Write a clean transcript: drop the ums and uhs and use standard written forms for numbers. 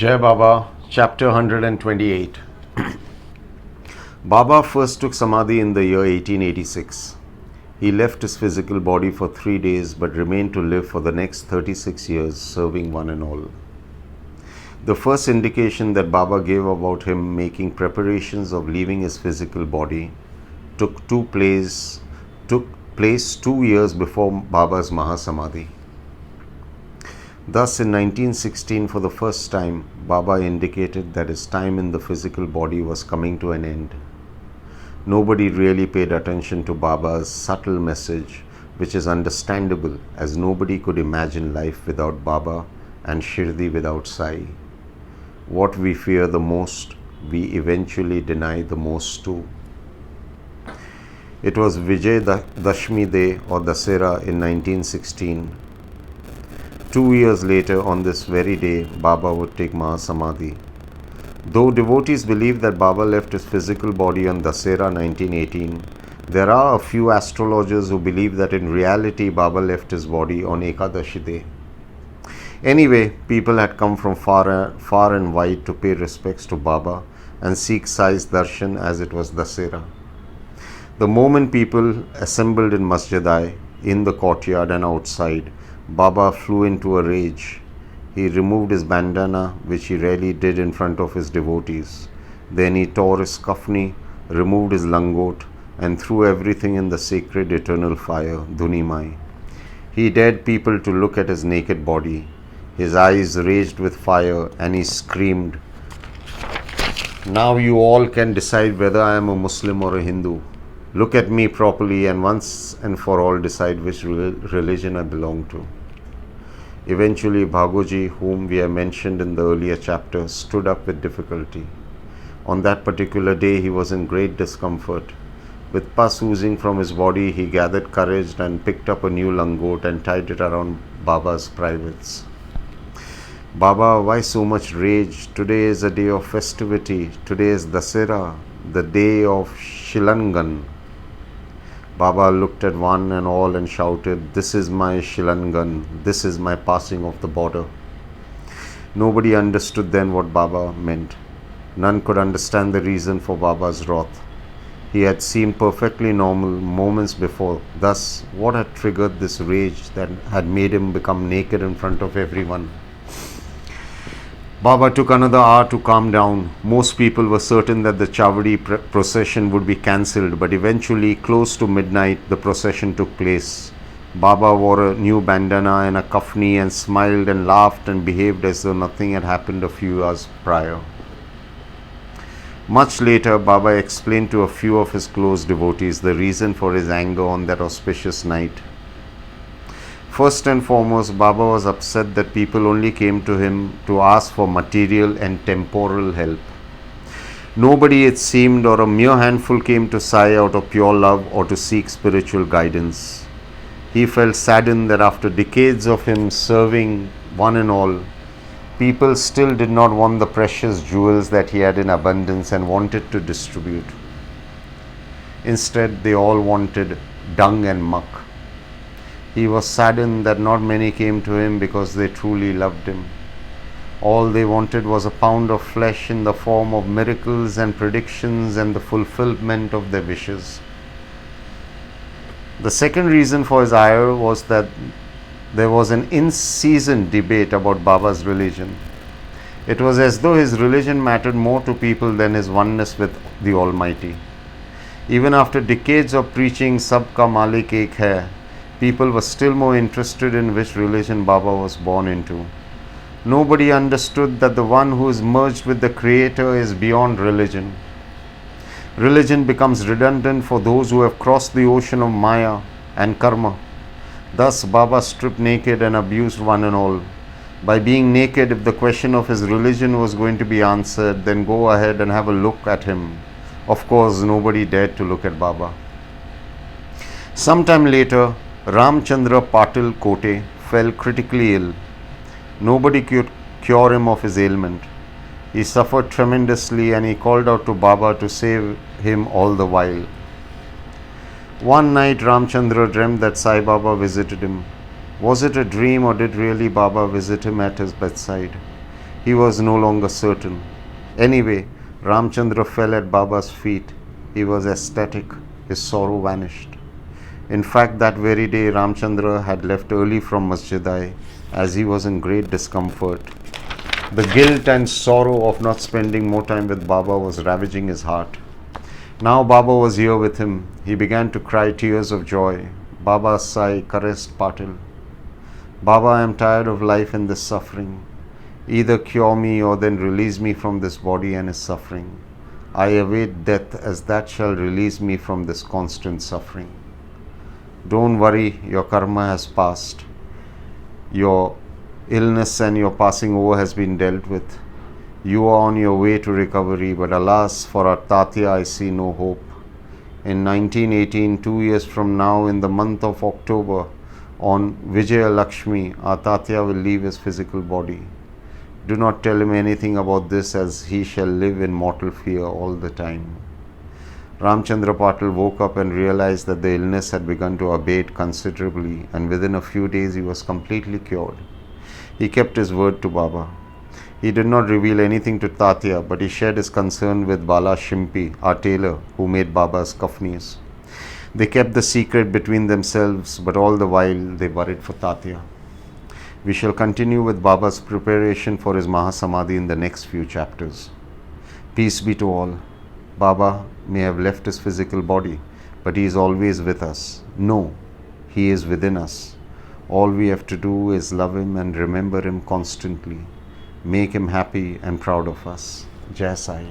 Jai Baba, chapter 128. Baba first took Samadhi in the year 1886. He left his physical body for 3 days but remained to live for the next 36 years, serving one and all. The first indication that Baba gave about him making preparations of leaving his physical body took place 2 years before Baba's Mahasamadhi. Thus, in 1916, for the first time, Baba indicated that his time in the physical body was coming to an end. Nobody really paid attention to Baba's subtle message, which is understandable as nobody could imagine life without Baba and Shirdi without Sai. What we fear the most, we eventually deny the most too. It was Vijay Dashmi Day or Dasera in 1916. 2 years later, on this very day, Baba would take Mahasamadhi. Though devotees believe that Baba left his physical body on Dasera 1918, there are a few astrologers who believe that in reality Baba left his body on Ekadashi Day. Anyway, people had come from far and wide to pay respects to Baba and seek Sai's darshan as it was Dasera. The moment people assembled in Masjid-i, in the courtyard and outside, Baba flew into a rage. He removed his bandana, which he rarely did in front of his devotees. Then he tore his kafni, removed his langot, and threw everything in the sacred eternal fire, Dunimai. He dared people to look at his naked body. His eyes raged with fire, and he screamed, "Now you all can decide whether I am a Muslim or a Hindu. Look at me properly and once and for all decide which religion I belong to." Eventually, Bhagoji, whom we have mentioned in the earlier chapter, stood up with difficulty. On that particular day, he was in great discomfort. With pus oozing from his body, he gathered courage and picked up a new langot and tied it around Baba's privates. "Baba, why so much rage? Today is a day of festivity. Today is Dasera, the day of Shilangan." Baba looked at one and all and shouted, "This is my Shilangan. This is my passing of the border." Nobody understood then what Baba meant. None could understand the reason for Baba's wrath. He had seemed perfectly normal moments before. Thus, what had triggered this rage that had made him become naked in front of everyone? Baba took another hour to calm down. Most people were certain that the Chavadi procession would be cancelled, but eventually, close to midnight, the procession took place. Baba wore a new bandana and a kafni and smiled and laughed and behaved as though nothing had happened a few hours prior. Much later, Baba explained to a few of his close devotees the reason for his anger on that auspicious night. First and foremost, Baba was upset that people only came to him to ask for material and temporal help. Nobody, it seemed, or a mere handful came to Sai out of pure love or to seek spiritual guidance. He felt saddened that after decades of him serving one and all, people still did not want the precious jewels that he had in abundance and wanted to distribute. Instead, they all wanted dung and muck. He was saddened that not many came to him because they truly loved him. All they wanted was a pound of flesh in the form of miracles and predictions and the fulfillment of their wishes. The second reason for his ire was that there was an in-season debate about Baba's religion. It was as though his religion mattered more to people than his oneness with the Almighty. Even after decades of preaching Sabka Malik Ek Hai, people were still more interested in which religion Baba was born into. Nobody understood that the one who is merged with the Creator is beyond religion. Religion becomes redundant for those who have crossed the ocean of Maya and Karma. Thus, Baba stripped naked and abused one and all. By being naked, if the question of his religion was going to be answered, then go ahead and have a look at him. Of course, nobody dared to look at Baba. Sometime later, Ramchandra Patil Kote fell critically ill. Nobody could cure him of his ailment. He suffered tremendously and he called out to Baba to save him all the while. One night, Ramchandra dreamt that Sai Baba visited him. Was it a dream or did really Baba visit him at his bedside? He was no longer certain. Anyway, Ramchandra fell at Baba's feet. He was ecstatic. His sorrow vanished. In fact, that very day, Ramchandra had left early from Masjid-i as he was in great discomfort. The guilt and sorrow of not spending more time with Baba was ravaging his heart. Now Baba was here with him. He began to cry tears of joy. Baba's sigh caressed Patil. Baba, I am tired of life and this suffering. Either cure me or then release me from this body and its suffering. I await death, as that shall release me from this constant suffering. Don't worry, your karma has passed. Your illness and your passing over has been dealt with. You are on your way to recovery, but alas, for our Tatya I see no hope. In 1918, 2 years from now, in the month of October, on Vijaya Lakshmi, our Tatya will leave his physical body. Do not tell him anything about this, as he shall live in mortal fear all the time. Ramchandra Patil woke up and realized that the illness had begun to abate considerably, and within a few days he was completely cured. He kept his word to Baba. He did not reveal anything to Tatya, but he shared his concern with Bala Shimpi, our tailor, who made Baba's kafnis. They kept the secret between themselves, but all the while they worried for Tatya. We shall continue with Baba's preparation for his Mahasamadhi in the next few chapters. Peace be to all. Baba may have left his physical body, but he is always with us. No, he is within us. All we have to do is love him and remember him constantly. Make him happy and proud of us. Jai Sai.